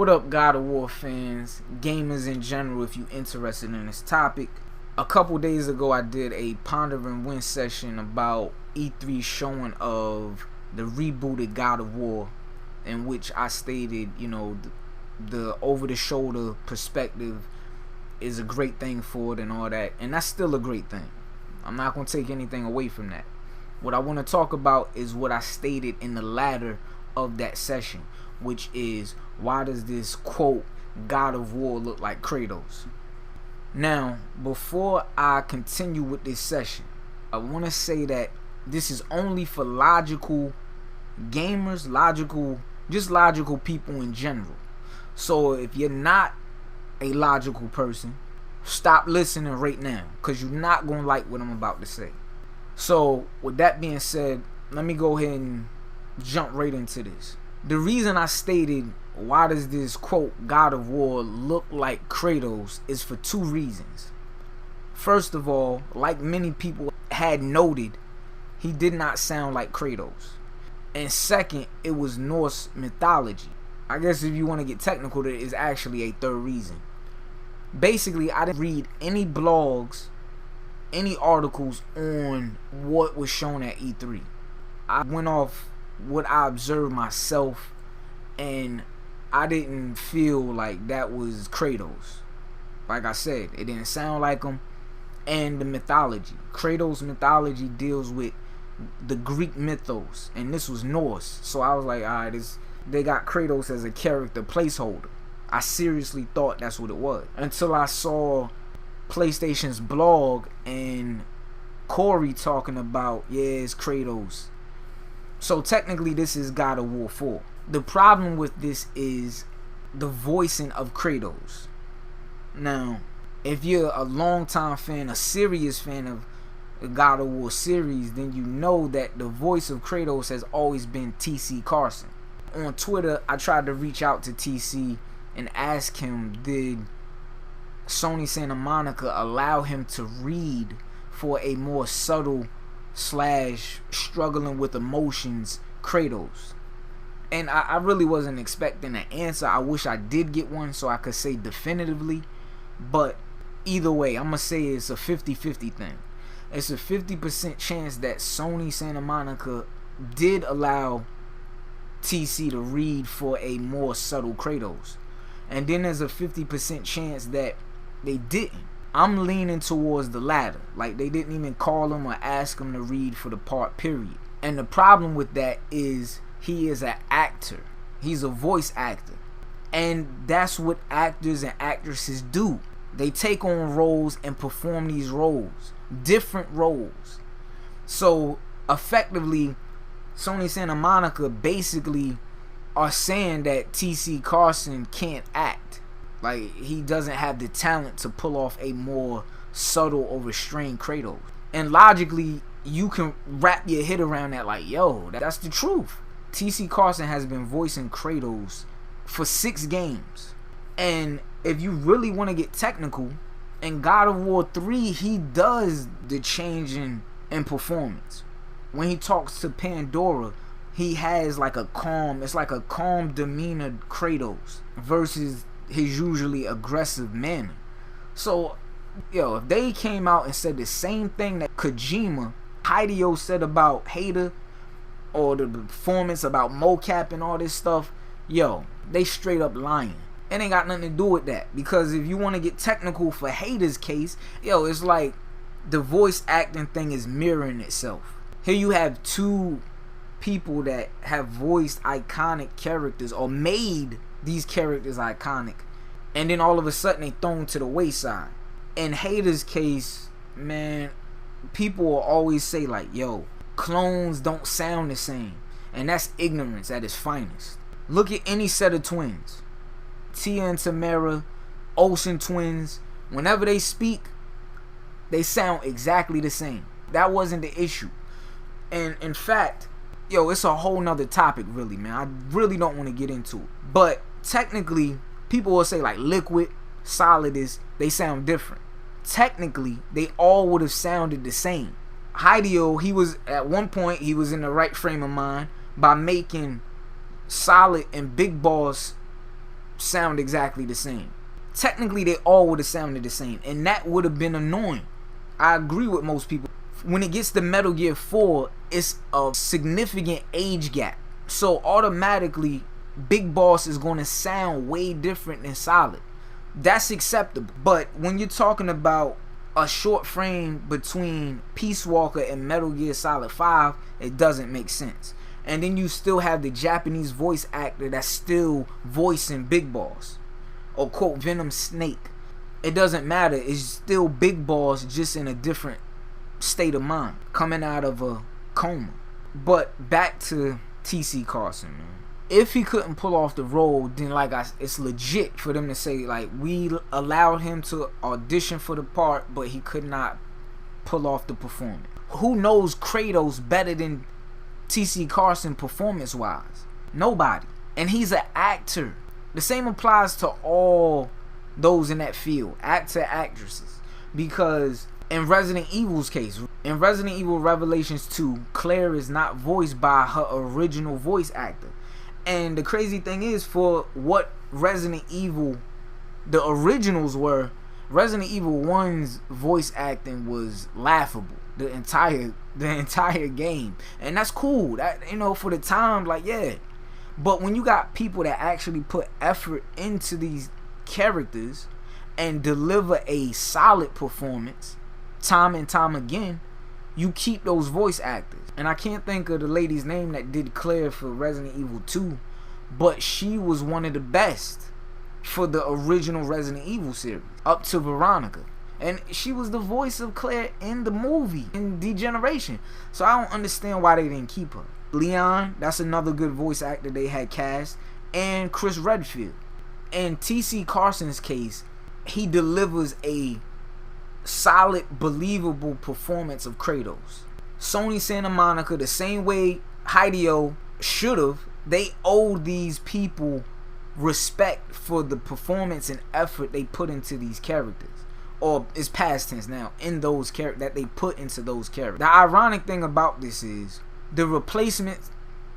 What up, God of War fans, gamers in general, if you're interested in this topic. A couple days ago, I did a Ponder and Win session about E3 showing of the rebooted God of War, in which I stated, the over-the-shoulder perspective is a great thing for it and all that, and that's still a great thing. I'm not going to take anything away from that. What I want to talk about is what I stated in the latter of that session, which is, why does this quote God of War look like Kratos? Now, before I continue with this session, I want to say that this is only for logical gamers, logical people in general. So if you're not a logical person, stop listening right now, because you're not going to like what I'm about to say. So with that being said, let me go ahead and jump right into this. The reason I stated, why does this quote God of War look like Kratos, is for two reasons. First of all, like many people had noted, he did not sound like Kratos. And second, it was Norse mythology. I guess if you want to get technical, there is actually a third reason. Basically, I didn't read any blogs, any articles on what was shown at E3. I went off what I observed myself, and I didn't feel like that was Kratos. Like I said, it didn't sound like him. And the mythology, Kratos mythology deals with the Greek mythos, and this was Norse. So I was like, alright, they got Kratos as a character placeholder. I seriously thought that's what it was, until I saw PlayStation's blog and Corey talking about, yeah, it's Kratos. So technically this is God of War 4. The problem with this is the voicing of Kratos. Now, if you're a long-time fan, a serious fan of the God of War series, then you know that the voice of Kratos has always been TC Carson. On Twitter, I tried to reach out to TC and ask him, did Sony Santa Monica allow him to read for a more subtle / struggling with emotions Kratos? And I really wasn't expecting an answer. I wish I did get one so I could say definitively, but either way, I'm gonna say it's a 50-50 thing. It's a 50% chance that Sony Santa Monica did allow TC to read for a more subtle Kratos, and then there's a 50% chance that they didn't. I'm leaning towards the latter. Like, they didn't even call him or ask him to read for the part, period. And the problem with that is he is an actor. He's a voice actor. And that's what actors and actresses do. They take on roles and perform these roles. Different roles. So, effectively, Sony Santa Monica basically are saying that TC Carson can't act. Like, he doesn't have the talent to pull off a more subtle or restrained Kratos. And logically, you can wrap your head around that, like, yo, that's the truth. TC Carson has been voicing Kratos for 6 games. And if you really want to get technical, in God of War 3, he does the changing in performance. When he talks to Pandora, he has like a calm, it's like a calm demeanor Kratos versus his usually aggressive manner. So, if they came out and said the same thing that Kojima, Hideo said about Hater, or the performance about mocap and all this stuff, they straight up lying. It ain't got nothing to do with that, because if you want to get technical for Hater's case, it's like the voice acting thing is mirroring itself. Here you have two people that have voiced iconic characters or made these characters iconic, and then all of a sudden they thrown to the wayside. In Hater's case, man, people will always say like, clones don't sound the same, and that's ignorance at its finest. Look at any set of twins, Tia and Tamara, Olsen twins. Whenever they speak, they sound exactly the same. That wasn't the issue. And in fact, it's a whole nother topic, really, man. I really don't want to get into it. But technically, people will say like Liquid, Solidus, they sound different. Technically, they all would have sounded the same. Hideo, he was at one point, he was in the right frame of mind by making Solid and Big Boss sound exactly the same. Technically, they all would have sounded the same, and that would have been annoying. I agree with most people. When it gets to Metal Gear 4, it's a significant age gap. So automatically, Big Boss is going to sound way different than Solid. That's acceptable. But when you're talking about a short frame between Peace Walker and Metal Gear Solid 5, it doesn't make sense. And then you still have the Japanese voice actor that's still voicing Big Boss, or quote Venom Snake. It doesn't matter. It's still Big Boss, just in a different state of mind, coming out of a coma. But back to T.C. Carson, man. If he couldn't pull off the role, then it's legit for them to say, like, we allowed him to audition for the part, but he could not pull off the performance. Who knows Kratos better than T.C. Carson performance-wise? Nobody. And he's an actor. The same applies to all those in that field, actor, actresses. Because in Resident Evil's case, in Resident Evil Revelations 2, Claire is not voiced by her original voice actor. And the crazy thing is, for what Resident Evil, the originals were, Resident Evil 1's voice acting was laughable the entire game. And that's cool. That, you know, for the time, like, yeah. But when you got people that actually put effort into these characters and deliver a solid performance time and time again, you keep those voice actors. And I can't think of the lady's name that did Claire for Resident Evil 2, but she was one of the best for the original Resident Evil series, up to Veronica. And she was the voice of Claire in the movie, in Degeneration. So I don't understand why they didn't keep her. Leon, that's another good voice actor they had cast, and Chris Redfield. In T.C. Carson's case, he delivers a solid, believable performance of Kratos. Sony Santa Monica, the same way Hideo should have, they owe these people respect for the performance and effort they put into these characters. Or it's past tense now, in those characters that they put into those characters. The ironic thing about this is the replacement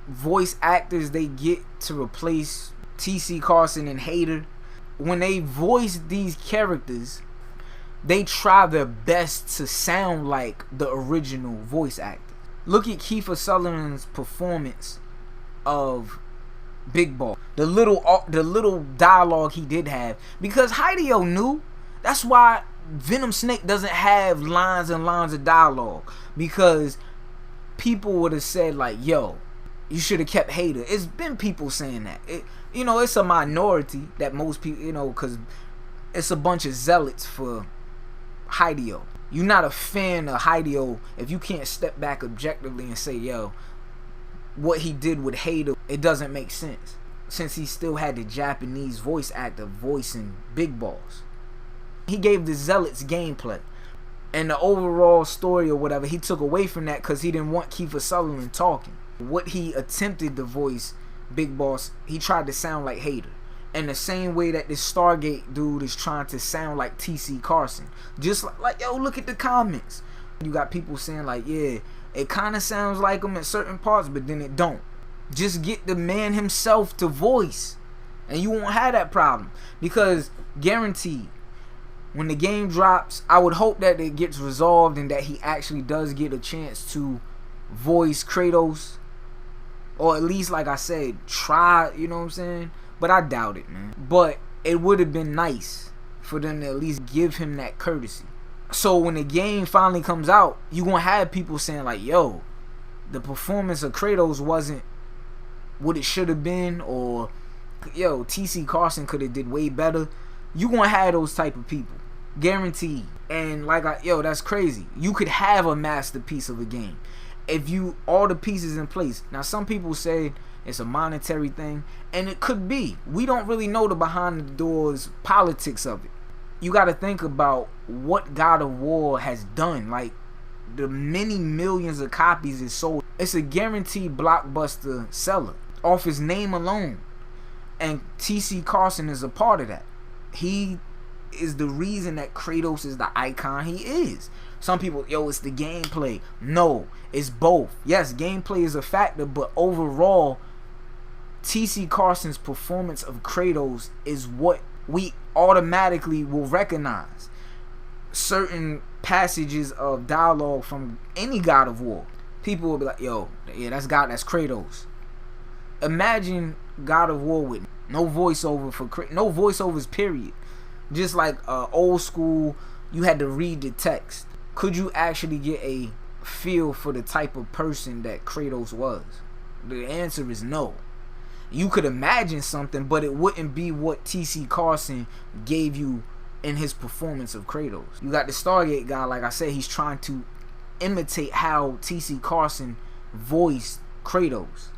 voice actors they get to replace T.C. Carson and Hader, when they voice these characters, they try their best to sound like the original voice actor. Look at Kiefer Sutherland's performance of Big Boss. The little dialogue he did have, because Hideo knew. That's why Venom Snake doesn't have lines and lines of dialogue, because people would have said, like, yo, you should have kept Hader. It's been people saying that. It's a minority that most people, because it's a bunch of zealots for Hideo. You're not a fan of Hideo if you can't step back objectively and say, yo, what he did with Hader, it doesn't make sense, since he still had the Japanese voice actor voicing Big Boss. He gave the zealots gameplay, and the overall story or whatever, he took away from that because he didn't want Kiefer Sutherland talking. What he attempted to voice Big Boss, he tried to sound like Hader. In the same way that this Stargate dude is trying to sound like T.C. Carson. Just like, yo, look at the comments. You got people saying, like, yeah, it kind of sounds like him at certain parts, but then it don't. Just get the man himself to voice, and you won't have that problem. Because, guaranteed, when the game drops, I would hope that it gets resolved and that he actually does get a chance to voice Kratos. Or at least, like I said, try, you know what I'm saying? But I doubt it, man. But it would have been nice for them to at least give him that courtesy. So when the game finally comes out, you're going to have people saying, like, yo, the performance of Kratos wasn't what it should have been, or, yo, T.C. Carson could have did way better. You're going to have those type of people. Guaranteed. And, that's crazy. You could have a masterpiece of a game if you all the pieces in place. Now, some people say it's a monetary thing, and it could be. We don't really know the behind the doors politics of it. You got to think about what God of War has done. Like, the many millions of copies it sold. It's a guaranteed blockbuster seller off his name alone. And T.C. Carson is a part of that. He is the reason that Kratos is the icon he is. Some people, yo, it's the gameplay. No, it's both. Yes, gameplay is a factor, but overall, T.C. Carson's performance of Kratos is what we automatically will recognize. Certain passages of dialogue from any God of War, people will be like, yo, yeah, that's Kratos. Imagine God of War with no voiceover no voiceovers, period. Just like old school, you had to read the text. Could you actually get a feel for the type of person that Kratos was? The answer is no. You could imagine something, but it wouldn't be what T.C. Carson gave you in his performance of Kratos. You got the Stargate guy, like I said, he's trying to imitate how T.C. Carson voiced Kratos.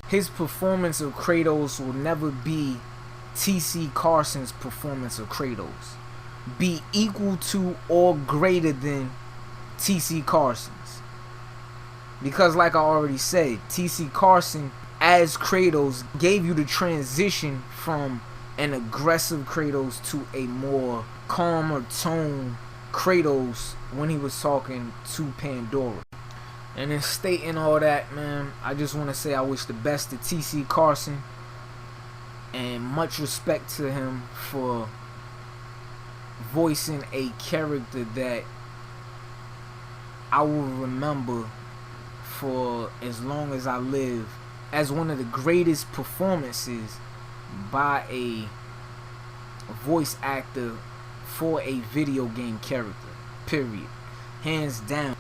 His performance of Kratos will never be T.C. Carson's performance of Kratos. Be equal to or greater than T.C. Carson's. Because like I already said, T.C. Carson as Kratos gave you the transition from an aggressive Kratos to a more calmer tone Kratos when he was talking to Pandora. And in stating all that, man, I just want to say I wish the best to T.C. Carson and much respect to him for voicing a character that I will remember for as long as I live as one of the greatest performances by a voice actor for a video game character, period, hands down.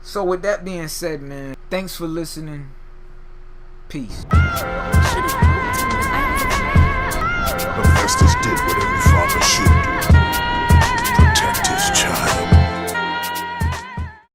So with that being said, man, thanks for listening. Peace. The fastest